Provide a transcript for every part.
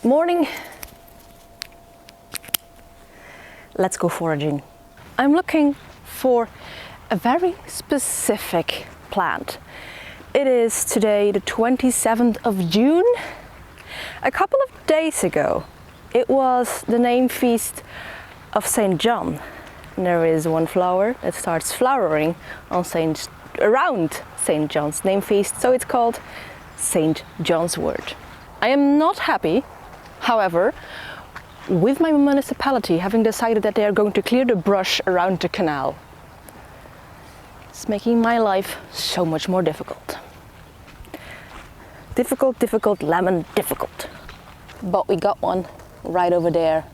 Good morning. Let's go foraging. I'm looking for a very specific plant. It is today the 27th of June. A couple of days ago, it was the name feast of St. John. And there is one flower that starts flowering on around St. John's name feast, so it's called St. Johns Wort. I am not happy, however, with my municipality having decided that they are going to clear the brush around the canal. It's making my life so much more difficult. Difficult, lemon, difficult. But we got one right over there,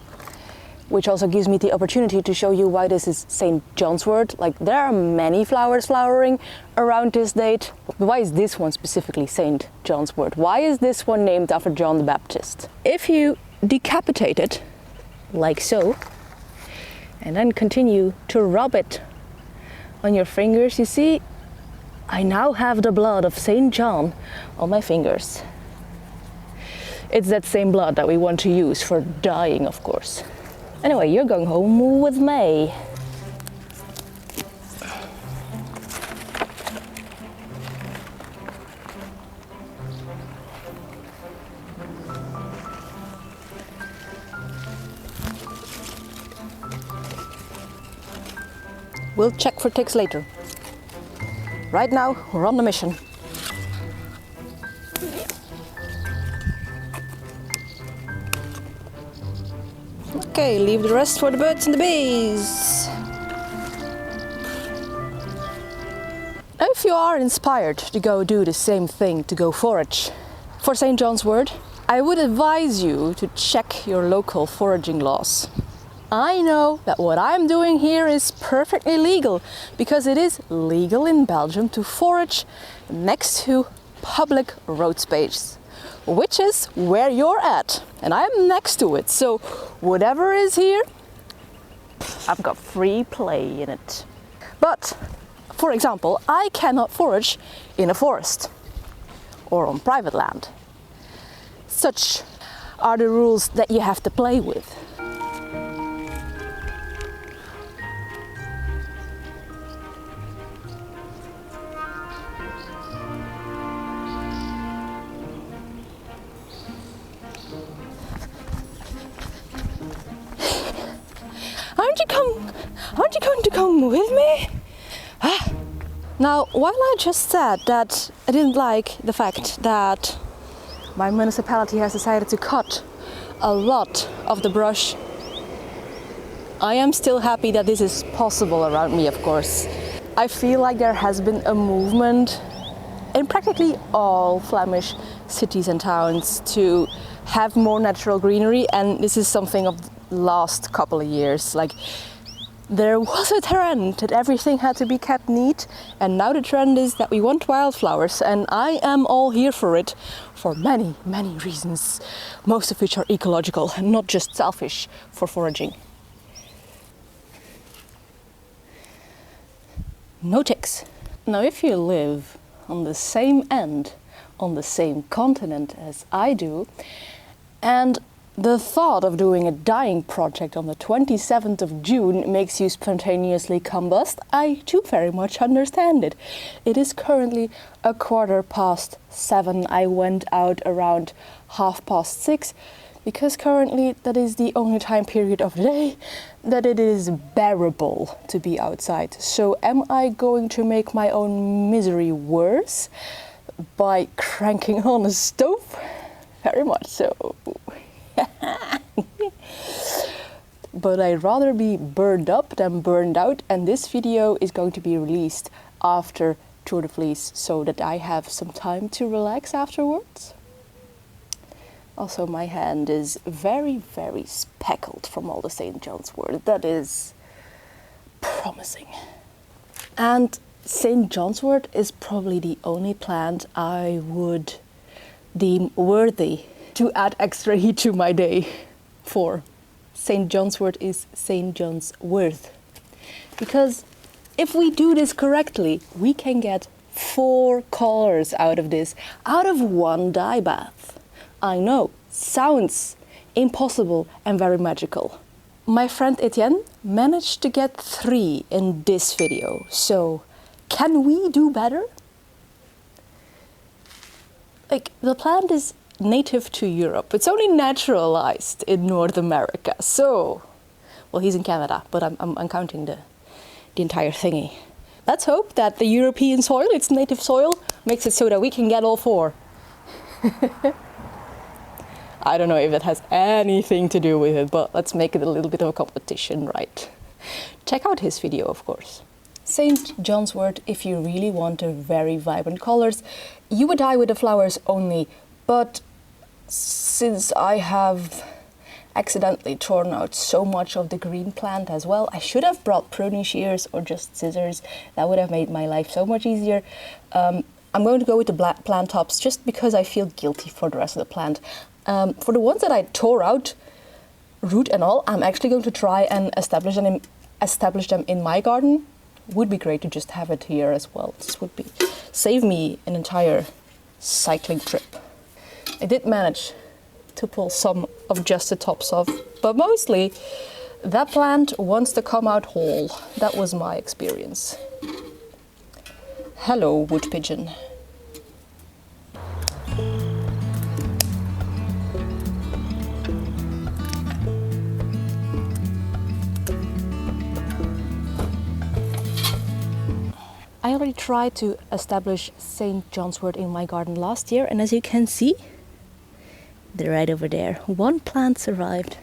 which also gives me the opportunity to show you why this is St. Johns Wort. Like, there are many flowers flowering around this date. But why is this one specifically St. Johns Wort? Why is this one named after John the Baptist? If you decapitate it, like so, and then continue to rub it on your fingers, you see, I now have the blood of St. John on my fingers. It's that same blood that we want to use for dyeing, of course. Anyway, you're going home with me. We'll check for ticks later. Right now, we're on the mission. Okay, leave the rest for the birds and the bees. If you are inspired to go do the same thing, to go forage for St. Johns Wort, I would advise you to check your local foraging laws. I know that what I'm doing here is perfectly legal, because it is legal in Belgium to forage next to public road space, which is where you're at, and I'm next to it, so whatever is here, I've got free play in it. But, for example, I cannot forage in a forest or on private land. Such are the rules that you have to play with. Aren't you going to come with me? Now, while I just said that I didn't like the fact that my municipality has decided to cut a lot of the brush, I am still happy that this is possible around me, of course. I feel like there has been a movement in practically all Flemish cities and towns to have more natural greenery, and this is something of the last couple of years. Like, there was a trend that everything had to be kept neat, and now the trend is that we want wildflowers, and I am all here for it for many, many reasons, most of which are ecological and not just selfish for foraging. No ticks. Now, if you live on the same end, on the same continent as I do, and the thought of doing a dyeing project on the 27th of June makes you spontaneously combust, I too very much understand it. It is currently 7:15. I went out around 6:30 because currently that is the only time period of the day that it is bearable to be outside. So am I going to make my own misery worse by cranking on a stove? Very much so. But I'd rather be burned up than burned out, and this video is going to be released after Tour de Vlies so that I have some time to relax afterwards. Also, my hand is very, very speckled from all the St. Johns Wort. That is promising. And St. Johns Wort is probably the only plant I would deem worthy to add extra heat to my day for. St. Johns Wort is St. John's worth. Because if we do this correctly, we can get 4 colors out of this, out of one dye bath. I know, sounds impossible and very magical. My friend Etienne managed to get 3 in this video, so can we do better? Like, the plant is native to Europe. It's only naturalized in North America, so... Well, he's in Canada, but I'm counting the entire thingy. Let's hope that the European soil, its native soil, makes it so that we can get all 4. I don't know if it has anything to do with it, but let's make it a little bit of a competition, right? Check out his video, of course. St. Johns Wort, if you really want a very vibrant colors, you would dye with the flowers only, but since I have accidentally torn out so much of the green plant as well, I should have brought pruning shears or just scissors. That would have made my life so much easier. I'm going to go with the black plant tops just because I feel guilty for the rest of the plant. For the ones that I tore out, root and all, I'm actually going to try and establish them in my garden. Would be great to just have it here as well. This would save me an entire cycling trip. I did manage to pull some of just the tops off, but mostly that plant wants to come out whole. That was my experience. Hello, wood pigeon. I already tried to establish St. Johns Wort in my garden last year, and as you can see, they're right over there. 1 plant survived.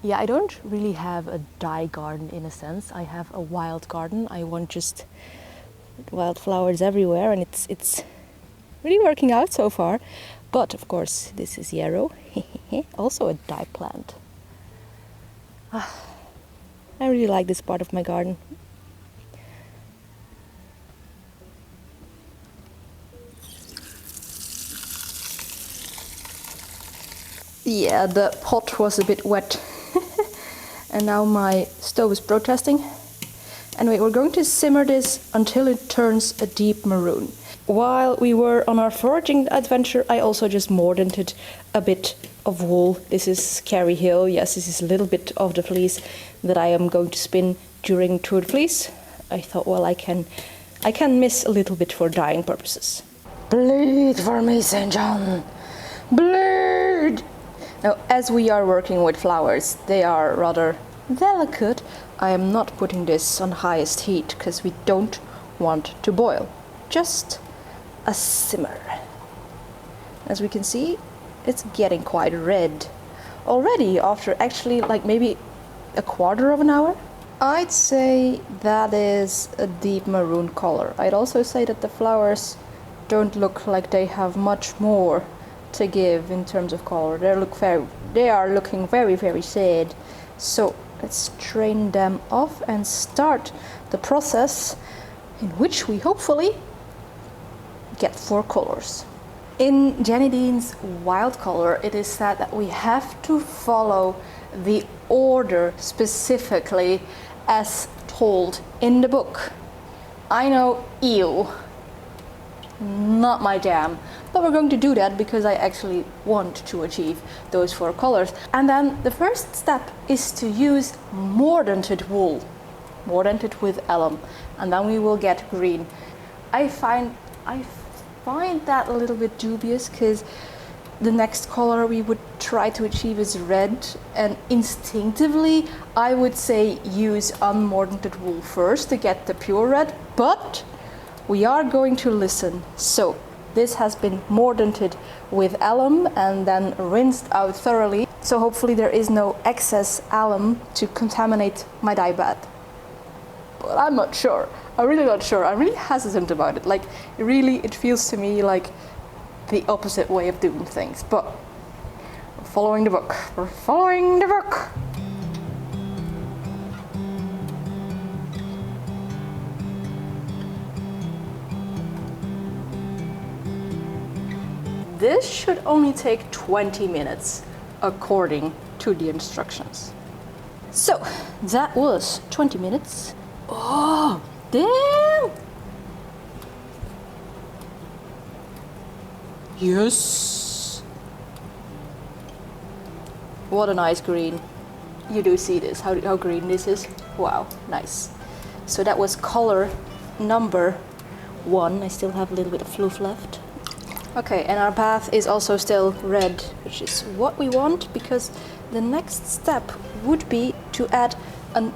Yeah, I don't really have a dye garden in a sense. I have a wild garden. I want just wildflowers everywhere, and it's really working out so far. But of course, this is yarrow, also a dye plant. I really like this part of my garden. Yeah, the pot was a bit wet and now my stove is protesting. Anyway, we're going to simmer this until it turns a deep maroon. While we were on our foraging adventure, I also just mordanted a bit of wool. This is Carrie Hill. Yes, this is a little bit of the fleece that I am going to spin during Tour de Fleece. I thought, well, I can miss a little bit for dyeing purposes. Bleed for me, St. John! Bleed! Now, as we are working with flowers, they are rather delicate. I am not putting this on highest heat because we don't want to boil. Just a simmer. As we can see, it's getting quite red already after actually like maybe a quarter of an hour. I'd say that is a deep maroon color. I'd also say that the flowers don't look like they have much more to give in terms of color. They are looking very, very sad. So let's strain them off and start the process in which we hopefully get 4 colors. In Jenny Dean's Wild Color, it is said that we have to follow the order specifically as told in the book. I know, ew, not my jam. But we're going to do that because I actually want to achieve those 4 colors. And then the first step is to use mordanted wool, mordanted with alum, and then we will get green. I find that a little bit dubious because the next color we would try to achieve is red, and instinctively I would say use unmordanted wool first to get the pure red, but we are going to listen. So this has been mordanted with alum and then rinsed out thoroughly. So hopefully there is no excess alum to contaminate my dye bath. But I'm not sure. I'm really not sure. I'm really hesitant about it. Like, it feels to me like the opposite way of doing things. But we're following the book. We're following the book. This should only take 20 minutes, according to the instructions. So, that was 20 minutes. Oh, damn! Yes! What a nice green. You do see this, how green this is? Wow, nice. So that was color number 1. I still have a little bit of fluff left. Okay, and our bath is also still red, which is what we want, because the next step would be to add an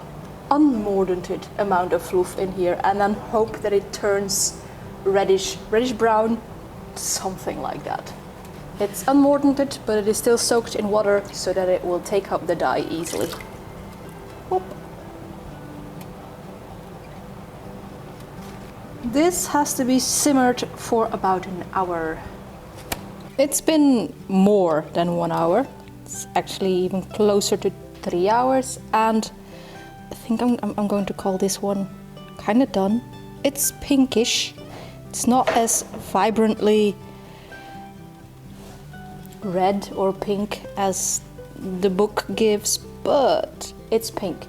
unmordanted amount of fluff in here and then hope that it turns reddish brown, something like that. It's unmordanted, but it is still soaked in water so that it will take up the dye easily. Whoop. This has to be simmered for about an hour. It's been more than 1 hour. It's actually even closer to 3 hours, and I think I'm going to call this one kind of done. It's pinkish. It's not as vibrantly red or pink as the book gives, but it's pink.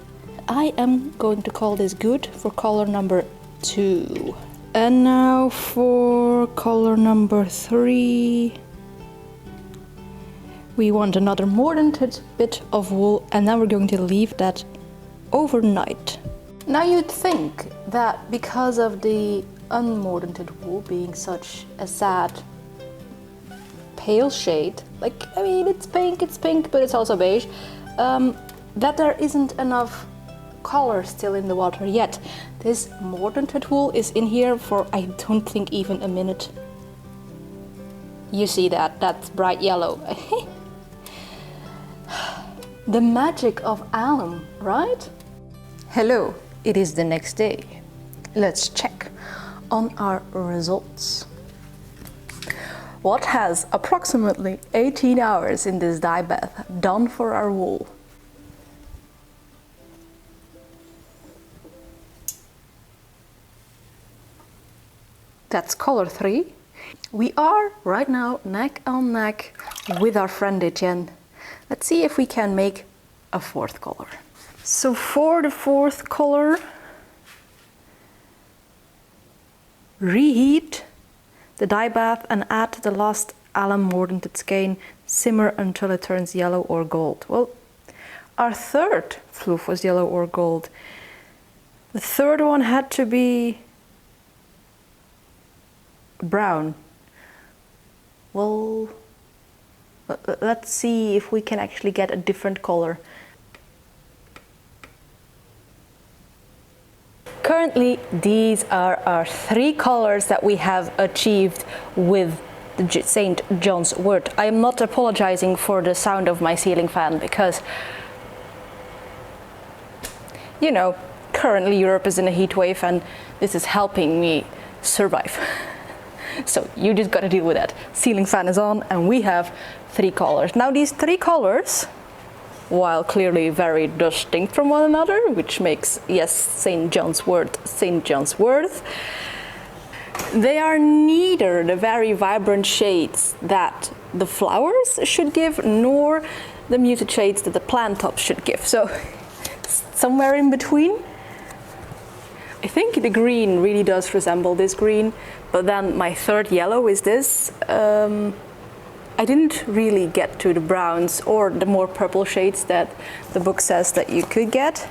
I am going to call this good for color number 2. And now for color number 3. We want another mordanted bit of wool, and then we're going to leave that overnight. Now you'd think that because of the unmordanted wool being such a sad pale shade, like, I mean, it's pink, but it's also beige, that there isn't enough color still in the water yet. This mordanted wool is in here for, I don't think, even a minute. You see that? That's bright yellow. The magic of alum, right? Hello, it is the next day. Let's check on our results. What has approximately 18 hours in this dye bath done for our wool? That's color 3. We are right now neck on neck with our friend Etienne. Let's see if we can make a 4th color. So for the 4th color, reheat the dye bath and add the last alum mordanted skein. Simmer until it turns yellow or gold. Well, our 3rd fluff was yellow or gold. The 3rd one had to be brown. Well, let's see if we can actually get a different color. Currently, these are our 3 colors that we have achieved with the St. Johns Wort. I am not apologizing for the sound of my ceiling fan because, you know, currently Europe is in a heat wave and this is helping me survive. So you just gotta deal with that. Ceiling fan is on and we have 3 colors. Now these 3 colors, while clearly very distinct from one another, which makes, yes, St. Johns Wort, St. Johns Wort, they are neither the very vibrant shades that the flowers should give, nor the muted shades that the plant tops should give. So somewhere in between. I think the green really does resemble this green, but then my 3rd yellow is this. I didn't really get to the browns or the more purple shades that the book says that you could get,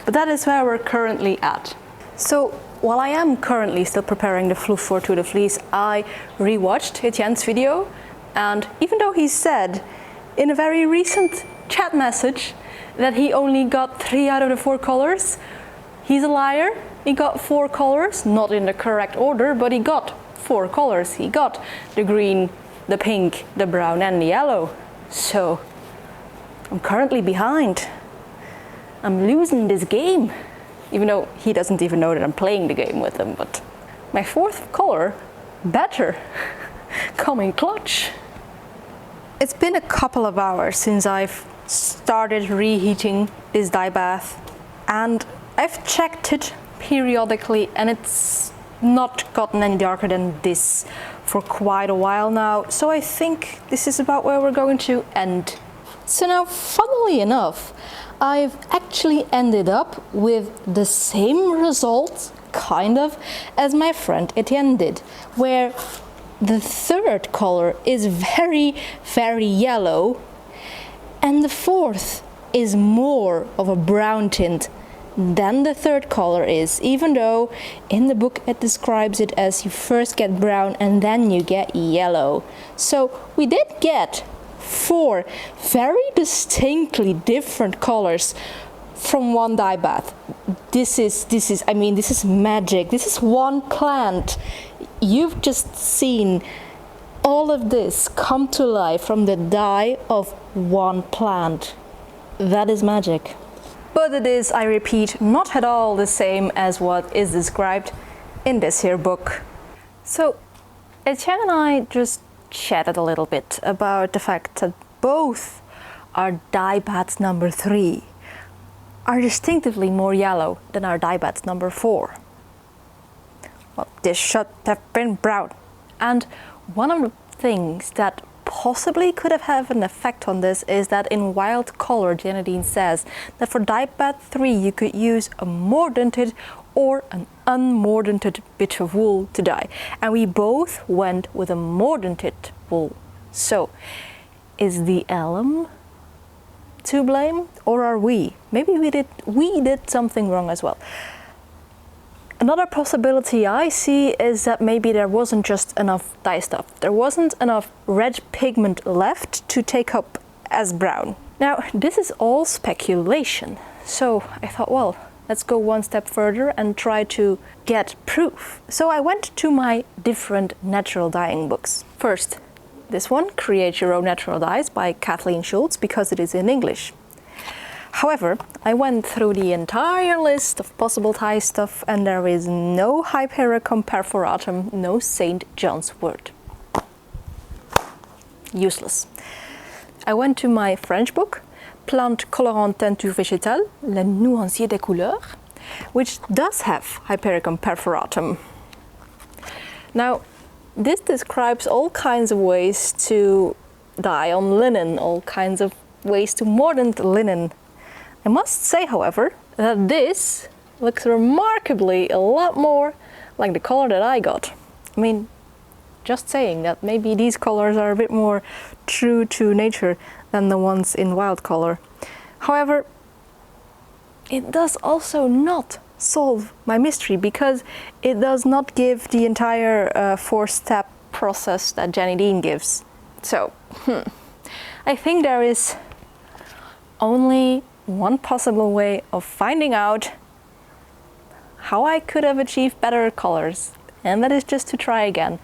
but that is where we're currently at. So while I am currently still preparing the fluff for To the Fleece, I rewatched Etienne's video, and even though he said in a very recent chat message that he only got 3 out of the 4 colors, he's a liar. He got 4 colors, not in the correct order, but he got 4 colors. He got the green, the pink, the brown and the yellow. So I'm currently behind. I'm losing this game, even though he doesn't even know that I'm playing the game with him. But my 4th color, better, coming clutch. It's been a couple of hours since I've started reheating this dye bath, and I've checked it periodically and it's not gotten any darker than this for quite a while now, so I think this is about where we're going to end. So now, funnily enough, I've actually ended up with the same result, kind of, as my friend Etienne did, where the 3rd color is very, very yellow, And the fourth is more of a brown tint than the third color is, even though in the book it describes it as you first get brown and then you get yellow. So we did get 4 very distinctly different colors from one dye bath. This is magic. This is one plant. You've just seen all of this come to life from the dye of one plant. That is magic. But it is, I repeat, not at all the same as what is described in this here book. So Etienne and I just chatted a little bit about the fact that both our dye baths number 3 are distinctively more yellow than our dye baths number 4. Well, this should have been brown. And one of the things that possibly could have an effect on this is that in wild color, Janadine says that for dye bath 3 you could use a mordanted or an unmordanted bit of wool to dye. And we both went with a mordanted wool. So, is the alum to blame, or are we? Maybe we did something wrong as well. Another possibility I see is that maybe there wasn't just enough dye stuff. There wasn't enough red pigment left to take up as brown. Now, this is all speculation. So I thought, well, let's go one step further and try to get proof. So I went to my different natural dyeing books. First, this one, Create Your Own Natural Dyes by Kathleen Schultz, because it is in English. However, I went through the entire list of possible dye stuff and there is no Hypericum Perforatum, no St. Johns Wort. Useless. I went to my French book, Plante colorante teinture végétale, Le Nuancier des couleurs, which does have Hypericum Perforatum. Now, this describes all kinds of ways to dye on linen, all kinds of ways to mordant linen. I must say, however, that this looks remarkably a lot more like the color that I got. I mean, just saying that maybe these colors are a bit more true to nature than the ones in wild color. However, it does also not solve my mystery because it does not give the entire 4-step process that Janadine gives. So, I think there is only one possible way of finding out how I could have achieved better colors, and that is just to try again.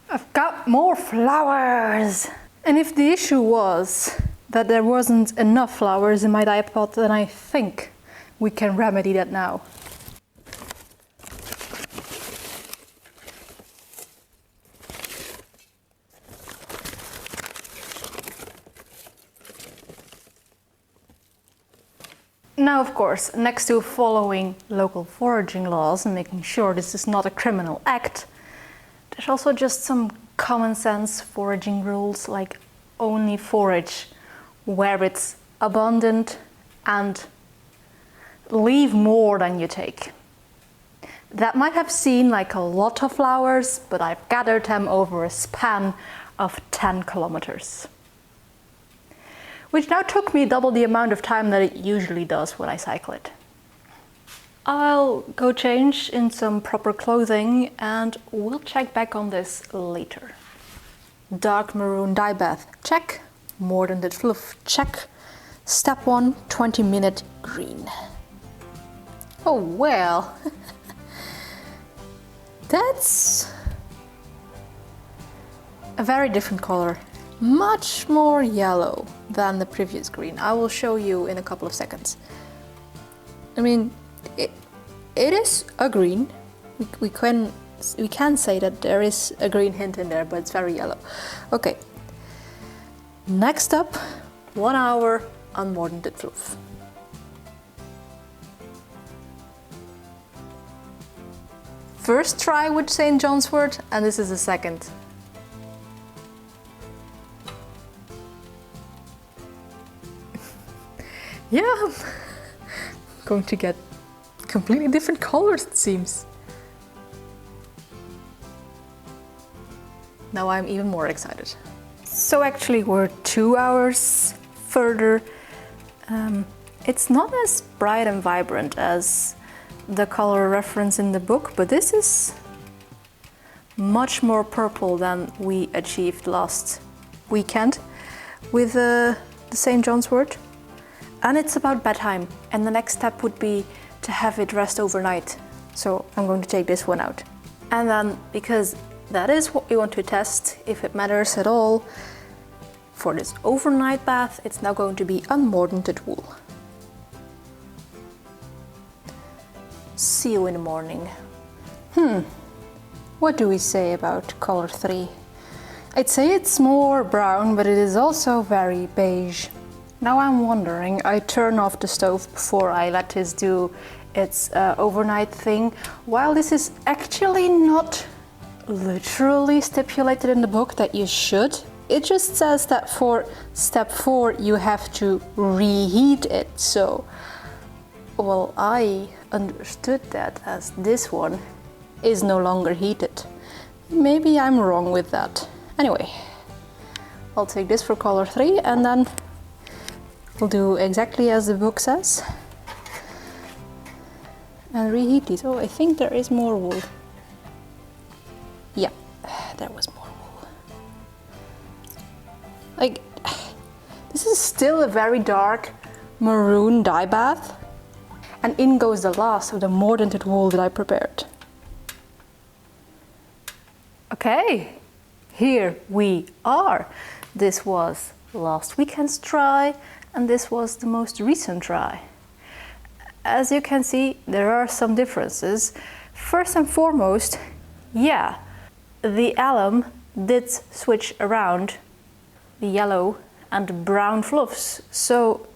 I've got more flowers! And if the issue was that there wasn't enough flowers in my dye pot, then I think we can remedy that now. Now, of course, next to following local foraging laws and making sure this is not a criminal act, there's also just some common sense foraging rules, like only forage where it's abundant and leave more than you take. That might have seemed like a lot of flowers, but I've gathered them over a span of 10 kilometers. Which now took me double the amount of time that it usually does when I cycle it. I'll go change in some proper clothing and we'll check back on this later. Dark maroon dye bath, check. Mordanted fluff, check. Step 1, 20-minute green. Oh well, that's a very different color. Much more yellow than the previous green. I will show you in a couple of seconds. I mean, it is a green. We can say that there is a green hint in there, but it's very yellow. Okay. Next up, 1 hour unmordanted fluff. First try with St. Johns Wort, and this is the second. Yeah, I'm going to get completely different colors, it seems. Now I'm even more excited. So actually we're 2 hours further. It's not as bright and vibrant as the color reference in the book, but this is much more purple than we achieved last weekend with the same Johns Wort. And it's about bedtime, and the next step would be to have it rest overnight. So I'm going to take this one out. And then, because that is what we want to test, if it matters at all, for this overnight bath, it's now going to be unmordanted wool. See you in the morning. What do we say about color 3? I'd say it's more brown, but it is also very beige. Now I'm wondering, I turn off the stove before I let this do its overnight thing. While this is actually not literally stipulated in the book that you should, it just says that for step 4 you have to reheat it. So, well, I understood that as this one is no longer heated. Maybe I'm wrong with that. Anyway, I'll take this for color 3 and then we'll do exactly as the book says and reheat these. Oh, I think there is more wool. Yeah, there was more wool. Like, this is still a very dark maroon dye bath, and in goes the last of the mordanted wool that I prepared. Okay, here we are. This was last weekend's try, and this was the most recent try. As you can see, there are some differences. First and foremost, yeah, the alum did switch around the yellow and brown fluffs. So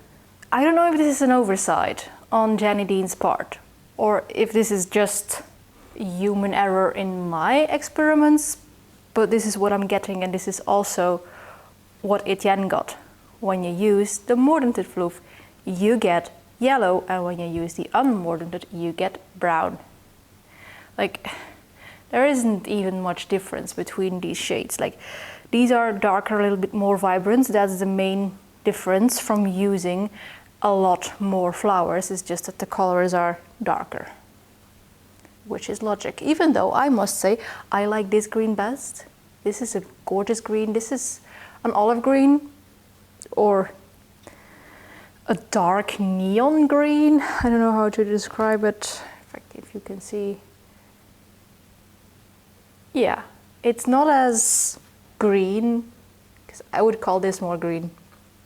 I don't know if this is an oversight on Jenny Dean's part, or if this is just human error in my experiments, but this is what I'm getting, and this is also what Etienne got. When you use the mordanted fluff, you get yellow, and when you use the unmordanted, you get brown. Like, there isn't even much difference between these shades. Like, these are darker, a little bit more vibrant. That's the main difference from using a lot more flowers, is just that the colors are darker, which is logic. Even though I must say I like this green best. This is a gorgeous green. This is an olive green or a dark neon green. I don't know how to describe it. If you can see. Yeah, it's not as green, because I would call this more green.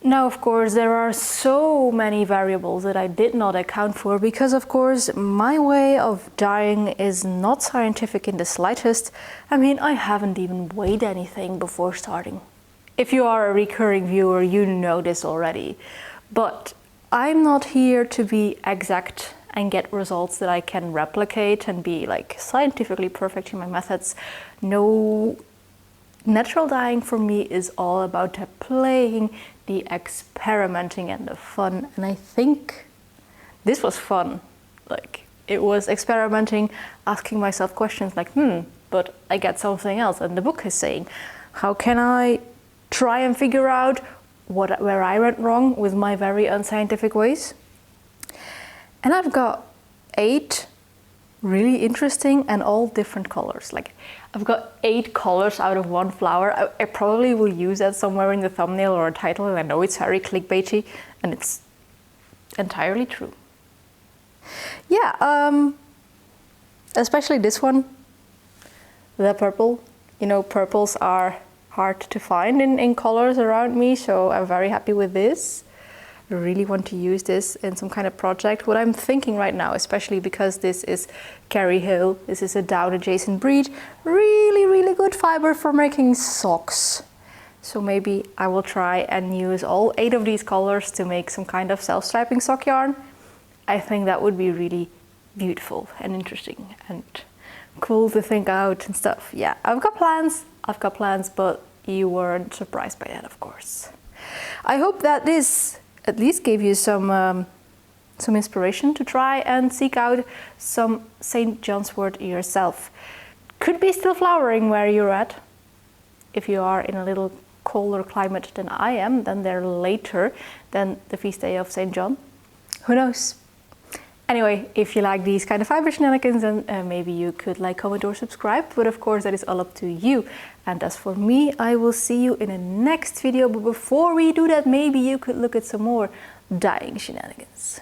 Now, of course, there are so many variables that I did not account for, because, of course, my way of dyeing is not scientific in the slightest. I mean, I haven't even weighed anything before starting. If you are a recurring viewer, you know this already. But I'm not here to be exact and get results that I can replicate and be like scientifically perfect in my methods. No, natural dyeing for me is all about the playing, the experimenting and the fun. And I think this was fun. Like, it was experimenting, asking myself questions like, but I get something else. And the book is saying, how can I try and figure out where I went wrong with my very unscientific ways? And I've got 8 really interesting and all different colors. Like, I've got 8 colors out of one flower. I probably will use that somewhere in the thumbnail or a title, and I know it's very clickbaity, and it's entirely true. Yeah, especially this one, the purple. You know, purples are hard to find in colors around me, so I'm very happy with this. I really want to use this in some kind of project. What I'm thinking right now, especially because this is Kerry Hill, this is a down adjacent breed, really good fiber for making socks. So maybe I will try and use all 8 of these colors to make some kind of self-striping sock yarn. I think that would be really beautiful and interesting and cool to think out and stuff. Yeah, I've got plans, but you weren't surprised by that, of course. I hope that this at least gave you some inspiration to try and seek out some St. Johns Wort yourself. Could be still flowering where you're at. if you are in a little colder climate than I am, then they're later than the feast day of St. John. Who knows? Anyway, if you like these kind of fiber shenanigans, then maybe you could like, comment or subscribe, but of course that is all up to you. And as for me, I will see you in the next video, but before we do that, maybe you could look at some more dyeing shenanigans.